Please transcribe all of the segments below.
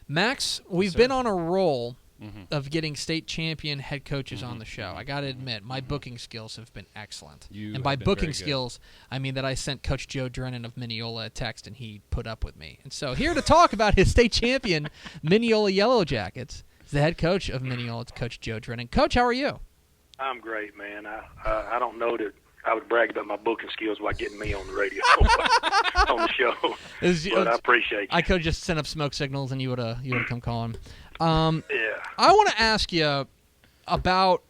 Max, we've been on a roll of getting state champion head coaches on the show. I got to admit, my booking skills have been excellent. And by booking skills, I mean that I sent Coach Joe Drennon of Mineola a text, and he put up with me. And so here to talk about his state champion, Mineola Yellowjackets, is the head coach of Mineola. It's Coach Joe Drennon. Coach, how are you? I'm great, man. I don't know that I would brag about my booking skills while getting me on the radio, on the show. But I appreciate you. I could have just sent up smoke signals, and you would have come calling. Yeah. I want to ask you about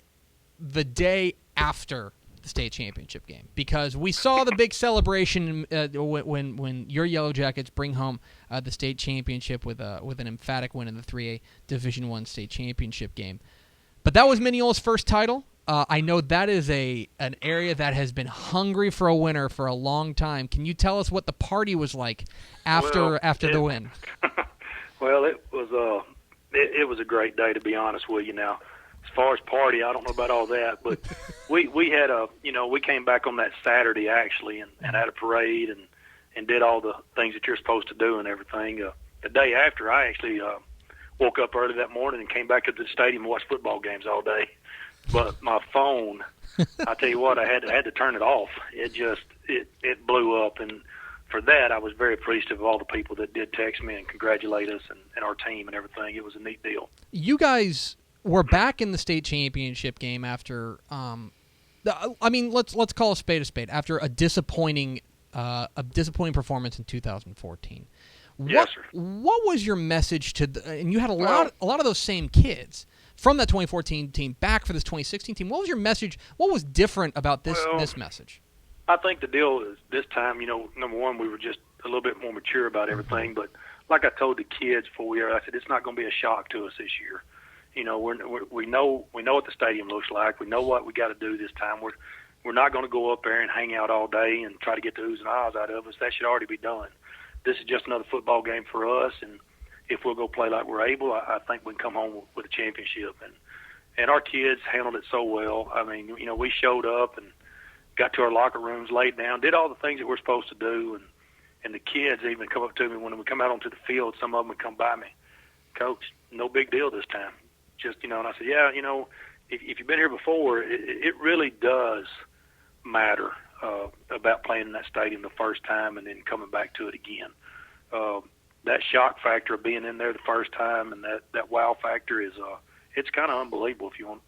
the day after the state championship game, because we saw the big celebration when your Yellowjackets bring home the state championship with an emphatic win in the 3A Division I state championship game. But that was Mineola's first title. I know that is an area that has been hungry for a winner for a long time. Can you tell us what the party was like after the win? Well, it was a great day, to be honest with you. Now, as far as party, I don't know about all that, but we had we came back on that Saturday actually and had a parade and did all the things that you're supposed to do and everything. The day after, I actually woke up early that morning and came back to the stadium and watched football games all day. But my phone, I tell you what, I had to turn it off. It blew up, and for that, I was very appreciative of all the people that did text me and congratulate us and our team and everything. It was a neat deal. You guys were back in the state championship game after, let's call a spade after a disappointing performance in 2014. Yes, sir. What was your message to and you had a lot of those same kids from that 2014 team back for this 2016 team. What was your message? What was different about this message? I think the deal is this time, number one, we were just a little bit more mature about everything. But like I told the kids before I said, it's not going to be a shock to us this year. We know what the stadium looks like. We know what we got to do this time. We're not going to go up there and hang out all day and try to get the oohs and ahs out of us. That should already be done. This is just another football game for us, and if we'll go play like we're able, I think we can come home with a championship. And our kids handled it so well. I mean, we showed up and got to our locker rooms, laid down, did all the things that we're supposed to do, and the kids even come up to me when we come out onto the field. Some of them would come by me, Coach, no big deal this time. Just, and I said, yeah, if you've been here before, it really does matter about playing in that stadium the first time and then coming back to it again. That shock factor of being in there the first time and that wow factor is it's kind of unbelievable if you want,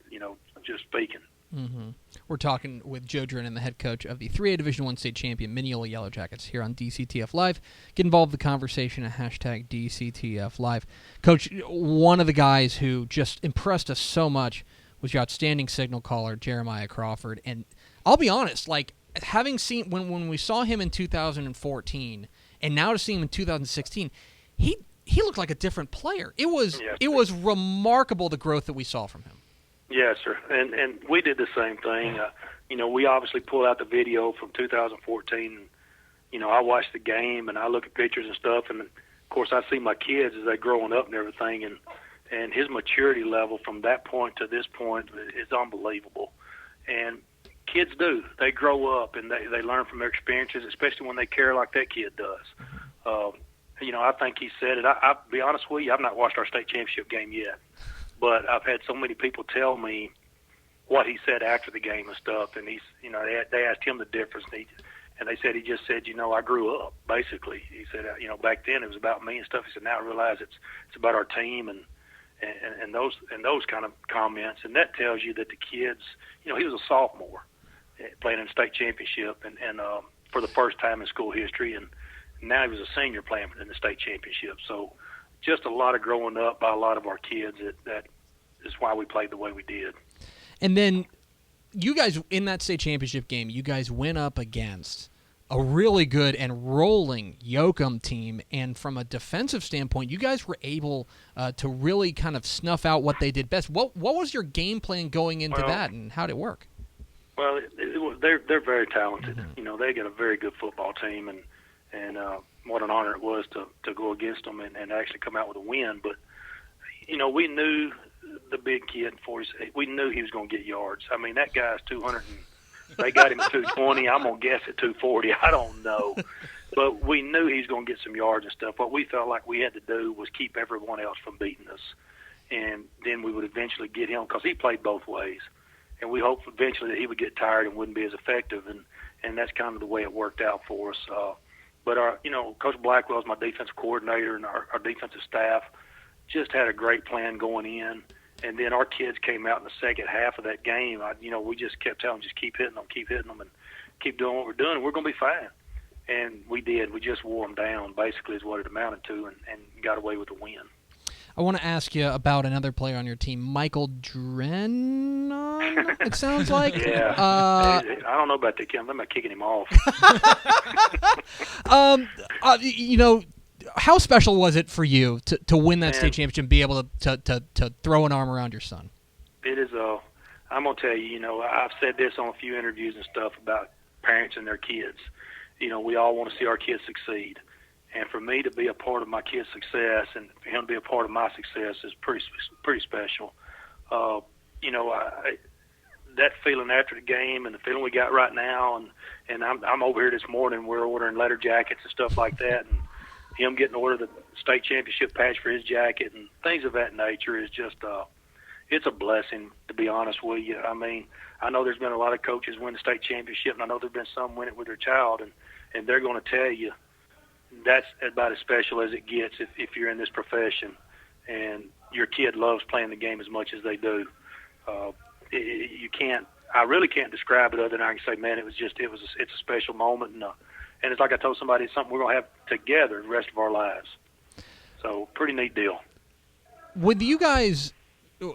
just speaking. Mm-hmm. We're talking with Joe Drennon, the head coach of the 3A Division I state champion Mineola Yellowjackets here on DCTF Live. Get involved in the conversation at #DCTF Live. Coach, one of the guys who just impressed us so much was your outstanding signal caller, Jeremiah Crawford. And I'll be honest, like having seen when we saw him in 2014 and now to see him in 2016, he looked like a different player. It was remarkable the growth that we saw from him. Yes, sir. And we did the same thing. We obviously pulled out the video from 2014. I watched the game and I look at pictures and stuff, and of course I see my kids as they're growing up and everything, and his maturity level from that point to this point is unbelievable. And kids do. They grow up and they learn from their experiences, especially when they care like that kid does. I think he said it. I'll be honest with you, I've not watched our state championship game yet. But I've had so many people tell me what he said after the game and stuff, and he's, they asked him the difference, and they said he just said, I grew up. Basically, he said, back then it was about me and stuff. He said, now I realize it's about our team and those kind of comments, and that tells you that the kids, he was a sophomore playing in the state championship, and for the first time in school history, and now he was a senior playing in the state championship. So. Just a lot of growing up by a lot of our kids. That is why we played the way we did. And then you guys, in that state championship game, you guys went up against a really good and rolling Yoakum team. And from a defensive standpoint, you guys were able to really kind of snuff out what they did best. What was your game plan going into that, and how did it work? Well, they're very talented. Mm-hmm. They got a very good football team, and what an honor it was to go against them and actually come out with a win. But, we knew the big kid, we knew he was going to get yards. I mean, that guy's 200, they got him at 220. I'm going to guess at 240. I don't know. But we knew he was going to get some yards and stuff. What we felt like we had to do was keep everyone else from beating us. And then we would eventually get him, because he played both ways. And we hoped eventually that he would get tired and wouldn't be as effective. And that's kind of the way it worked out for us. But Coach Blackwell's my defensive coordinator, and our defensive staff just had a great plan going in. And then our kids came out in the second half of that game. We just kept telling them, just keep hitting them, and keep doing what we're doing, and we're going to be fine. And we did. We just wore them down, basically, is what it amounted to, and got away with the win. I want to ask you about another player on your team, Michael Drennon, it sounds like. Yeah. I don't know about that kid. I'm not kicking him off. How special was it for you to win that state championship and be able to throw an arm around your son? It is I'm going to tell you, I've said this on a few interviews and stuff about parents and their kids. We all want to see our kids succeed. And for me to be a part of my kid's success and for him to be a part of my success is pretty special. That feeling after the game and the feeling we got right now, and I'm over here this morning, we're ordering letter jackets and stuff like that, and him getting ordered the state championship patch for his jacket and things of that nature is just it's a blessing, to be honest with you. I mean, I know there's been a lot of coaches win the state championship, and I know there's been some win it with their child, and they're going to tell you that's about as special as it gets if you're in this profession and your kid loves playing the game as much as they do. I really can't describe it other than I can say, man, it's a special moment, and it's like I told somebody, it's something we're going to have together the rest of our lives. So pretty neat deal. With you guys,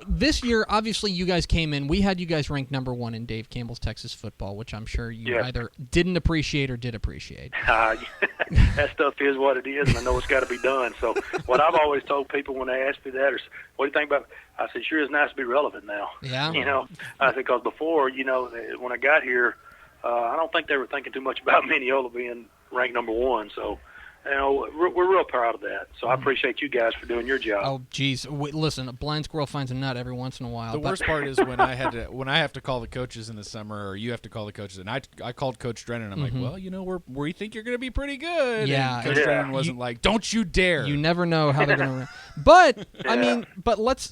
this year, obviously you guys came in. We had you guys ranked number 1 in Dave Campbell's Texas football, which I'm sure you either didn't appreciate or did appreciate. That stuff is what it is, and I know it's got to be done. So what I've always told people when they ask me that, or what do you think about it? I said, sure, it's nice to be relevant now. Yeah. I said, because before, when I got here, I don't think they were thinking too much about Mineola being ranked number 1. So, we're real proud of that. So I appreciate you guys for doing your job. Oh, geez. Listen, a blind squirrel finds a nut every once in a while. The worst part is when I have to call the coaches in the summer, or you have to call the coaches, and I called Coach Drennon. I'm like, well, we think you're going to be pretty good. Yeah. And Coach Drennon wasn't like, don't you dare. You never know how they're going to. But I mean, let's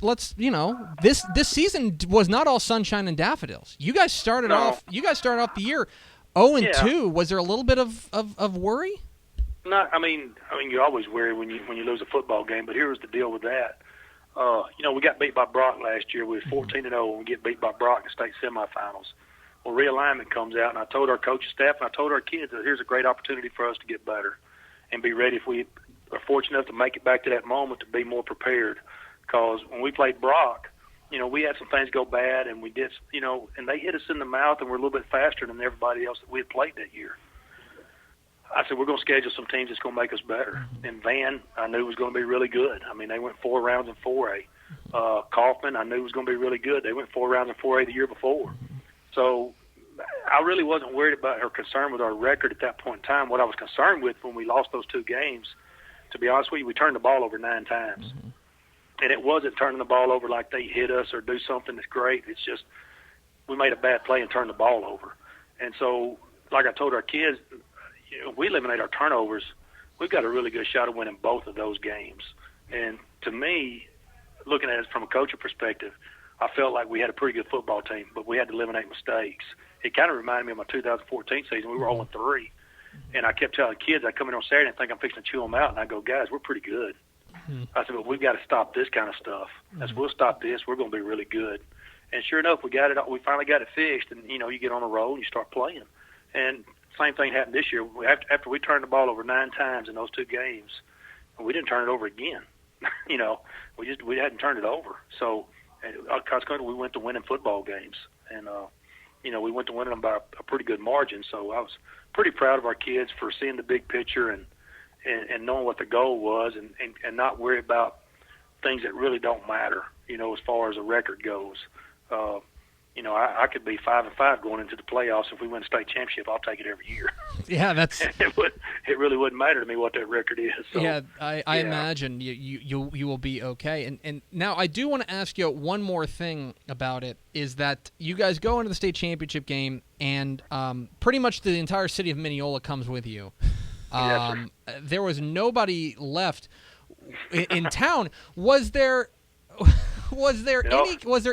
this season was not all sunshine and daffodils. You guys started off the year 0-2. Was there a little bit of worry? No, I mean, you always worry when you lose a football game. But here's the deal with that. We got beat by Brock last year. We were 14-0 when we get beat by Brock in state semifinals. Well, realignment comes out, and I told our coaching staff and I told our kids that here's a great opportunity for us to get better and be ready if we are fortunate enough to make it back to that moment to be more prepared. Because when we played Brock, we had some things go bad, and we did, and they hit us in the mouth, and we're a little bit faster than everybody else that we had played that year. I said, we're going to schedule some teams that's going to make us better. And Van, I knew was going to be really good. I mean, they went 4 rounds in 4A. Kaufman, I knew was going to be really good. They went 4 rounds in 4A the year before. So I really wasn't worried about or concerned with our record at that point in time. What I was concerned with when we lost those 2 games, to be honest with you, we turned the ball over 9 times. Mm-hmm. And it wasn't turning the ball over like they hit us or do something that's great. It's just we made a bad play and turned the ball over. And so, like I told our kids, if we eliminate our turnovers, we've got a really good shot of winning both of those games. And to me, looking at it from a coaching perspective, I felt like we had a pretty good football team, but we had to eliminate mistakes. It kind of reminded me of my 2014 season. We were 0-3, and I kept telling kids, I come in on Saturday and think I'm fixing to chew them out, and I go, guys, we're pretty good. I said, but we've got to stop this kind of stuff. As we'll stop this, we're going to be really good. And sure enough, we finally got it fixed, and, you get on a roll and you start playing. And same thing happened this year. After we turned the ball over 9 times in those 2 games, we didn't turn it over again. We hadn't turned it over. So, consequently, we went to winning football games, and we went to winning them by a pretty good margin. So I was pretty proud of our kids for seeing the big picture and knowing what the goal was, and not worry about things that really don't matter. As far as a record goes. I could be 5-5 going into the playoffs. If we win a state championship, I'll take it every year. Yeah, that's. It really wouldn't matter to me what that record is. So, yeah, I imagine you will be okay. And now I do want to ask you one more thing about it. Is that you guys go into the state championship game, and pretty much the entire city of Mineola comes with you. Yes, there was nobody left in town. Was there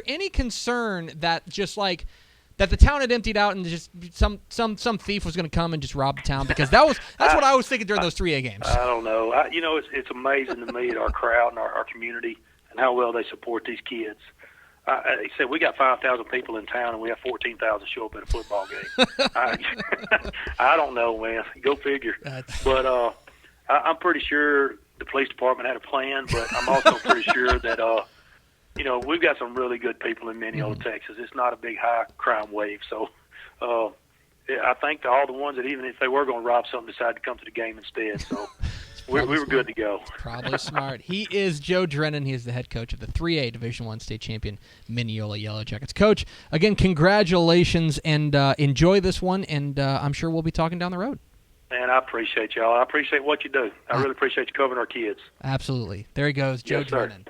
any concern that just like that the town had emptied out and just some thief was going to come and just rob the town? Because that's what I was thinking during those 3A games. I don't know. It's amazing to me at our crowd and our community and how well they support these kids. He said we got 5,000 people in town and we have 14,000 show up at a football game. I don't know, man. Go figure. But I'm pretty sure the police department had a plan, but I'm also pretty sure that we've got some really good people in Mineola, Texas. It's not a big high crime wave, so I think all the ones that even if they were going to rob something decided to come to the game instead. So. We were good to go. Probably smart. He is Joe Drennon. He is the head coach of the 3A Division I state champion Mineola Yellowjackets. Coach, again, congratulations, and enjoy this one, and I'm sure we'll be talking down the road. Man, I appreciate y'all. I appreciate what you do. I really appreciate you covering our kids. Absolutely. There he goes, Joe Drennon.